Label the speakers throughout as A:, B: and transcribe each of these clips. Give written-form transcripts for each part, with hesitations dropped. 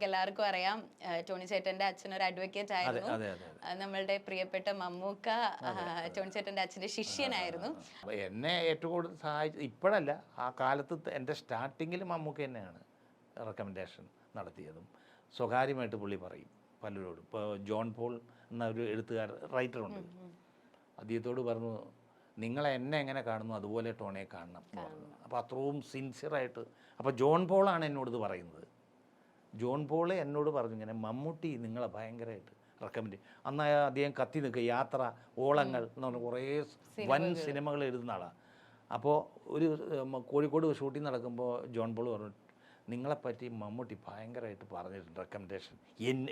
A: നമുക്ക് എല്ലാവർക്കും അറിയാം ടോണി ചേട്ടന്റെ അച്ഛൻ ഒരു അഡ്വക്കേറ്റ് ആയിരുന്നു. നമ്മളുടെ പ്രിയപ്പെട്ട മമ്മൂക്ക ടോണി ചേട്ടന്റെ അച്ഛന്റെ ശിഷ്യനായിരുന്നു.
B: എന്നെ ഏറ്റവും കൂടുതൽ സഹായിച്ചത് ഇപ്പോഴല്ല, ആ കാലത്ത് എൻ്റെ സ്റ്റാർട്ടിങ്ങിൽ മമ്മൂക്ക തന്നെയാണ് റെക്കമെൻഡേഷൻ നടത്തിയതും. സ്വകാര്യമായിട്ട് പുള്ളി പറയും പലരോടും. ഇപ്പോൾ ജോൺ പോൾ എന്ന ഒരു റൈറ്ററുണ്ട്, അദ്ദേഹത്തോട് പറഞ്ഞു നിങ്ങൾ എന്നെ എങ്ങനെ കാണുന്നു അതുപോലെ ടോണിയെ കാണണം എന്ന് പറഞ്ഞു. അപ്പോൾ അത്രയും സിൻസിയറായിട്ട്. അപ്പോൾ ജോൺ പോളാണ് എന്നോട് ഇത് പറയുന്നത്. ജോൺ പോൾ എന്നോട് പറഞ്ഞു ഇങ്ങനെ മമ്മൂട്ടി നിങ്ങളെ ഭയങ്കരമായിട്ട് റെക്കമെൻഡ്. അന്ന് അദ്ദേഹം കത്തി നിൽക്കുക, യാത്ര, ഓളങ്ങൾ എന്ന് പറഞ്ഞ കുറേ വൻ സിനിമകൾ എഴുതുന്ന ആളാണ്. അപ്പോൾ ഒരു കോഴിക്കോട് ഷൂട്ടിംഗ് നടക്കുമ്പോൾ ജോൺ പോൾ പറഞ്ഞു നിങ്ങളെപ്പറ്റി മമ്മൂട്ടി ഭയങ്കരമായിട്ട് പറഞ്ഞിട്ടുണ്ട് റെക്കമെൻഡേഷൻ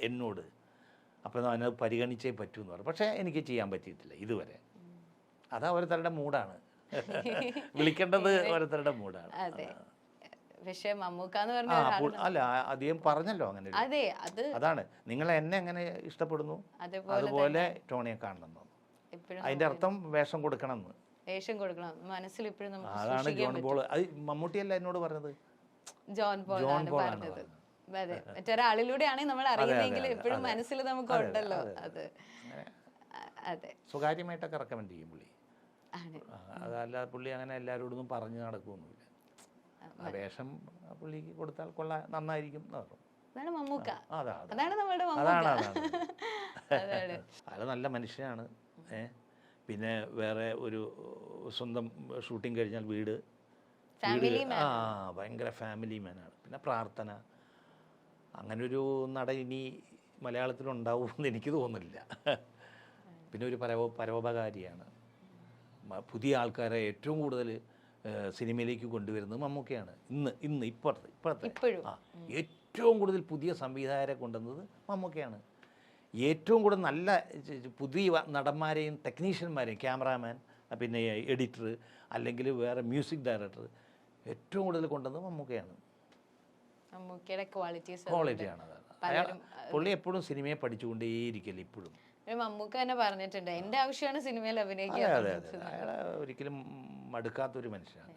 B: എന്നോട്. അപ്പോൾ അതിനത് പരിഗണിച്ചേ പറ്റൂ എന്ന് പറഞ്ഞു. പക്ഷേ എനിക്ക് ചെയ്യാൻ പറ്റിയിട്ടില്ല ഇതുവരെ. അത് ഓരോരുത്തരുടെ മൂഡാണ്, വിളിക്കേണ്ടത് ഓരോരുത്തരുടെ മൂഡാണ്.
A: പക്ഷേ മമ്മൂക്കാന്ന് പറഞ്ഞ
B: അല്ല, അധികം പറഞ്ഞല്ലോ അങ്ങനെ. അതാണ് നിങ്ങൾ എന്നെ എങ്ങനെ ഇഷ്ടപ്പെടുന്നു അതുപോലെ ടോണിയെ കാണണം. അതിന്റെ അർത്ഥം വേഷം കൊടുക്കണം എന്ന്.
A: വേഷം കൊടുക്കണം മനസ്സിൽ ഇപ്പോഴും.
B: അതാണ് ജോൺ പോൾ. അത് മമ്മൂട്ടിയല്ല എന്നോട് പറഞ്ഞത്,
A: ജോൺ പോൾ പറഞ്ഞത്. അതെ, മറ്റൊരാളിലൂടെയാണ് നമ്മൾ അറിയുന്നതെങ്കിൽ എപ്പോഴും മനസ്സിൽ നമുക്ക് ഉണ്ടല്ലോ അത്. അതെ,
B: സ്വകാര്യമായിട്ടൊക്കെ റെക്കമെൻഡ് ചെയ്യും പുള്ളി. അതല്ലാതെ പുള്ളി അങ്ങനെ എല്ലാവരോടൊന്നും പറഞ്ഞു നടക്കുകയൊന്നുമില്ല. ആ വേഷം പുള്ളിക്ക് കൊടുത്താൽ കൊള്ളാം, നന്നായിരിക്കും എന്ന് പറഞ്ഞു. അയാൾ നല്ല മനുഷ്യനാണ്. പിന്നെ വേറെ ഒരു സ്വന്തം ഷൂട്ടിങ് കഴിഞ്ഞാൽ വീട് ഭയങ്കര ഫാമിലി മാനാണ്. പിന്നെ പ്രാർത്ഥന. അങ്ങനൊരു നട ഇനി മലയാളത്തിലുണ്ടാവുമെന്ന് എനിക്ക് തോന്നുന്നില്ല. പിന്നെ ഒരു പരോപകാരിയാണ്. പുതിയ ആൾക്കാരെ ഏറ്റവും കൂടുതൽ സിനിമയിലേക്ക് കൊണ്ടുവരുന്നത് മമ്മൂക്കയാണ്. ഇപ്പോഴത്തെ ഏറ്റവും കൂടുതൽ പുതിയ സംവിധായകരെ കൊണ്ടുവന്നത് മമ്മൂക്കയാണ്. ഏറ്റവും കൂടുതൽ നല്ല പുതിയ നടന്മാരെയും ടെക്നീഷ്യന്മാരെയും, ക്യാമറാമാൻ, പിന്നെ എഡിറ്റർ, അല്ലെങ്കിൽ വേറെ മ്യൂസിക് ഡയറക്ടർ ഏറ്റവും കൂടുതൽ കൊണ്ടുവന്നത് മമ്മൂക്കയാണ്. ക്വാളിറ്റിയാണ്. അതാണ് പുള്ളി എപ്പോഴും സിനിമയെ പഠിച്ചുകൊണ്ടേയിരിക്കല്ലേ ഇപ്പോഴും.
A: മമ്മൂക്ക തന്നെ പറഞ്ഞിട്ടുണ്ട് എന്റെ ആവശ്യമാണ് സിനിമയിൽ അഭിനയിക്കുക.
B: അയാൾ ഒരിക്കലും മടുക്കാത്തൊരു മനുഷ്യനാണ്.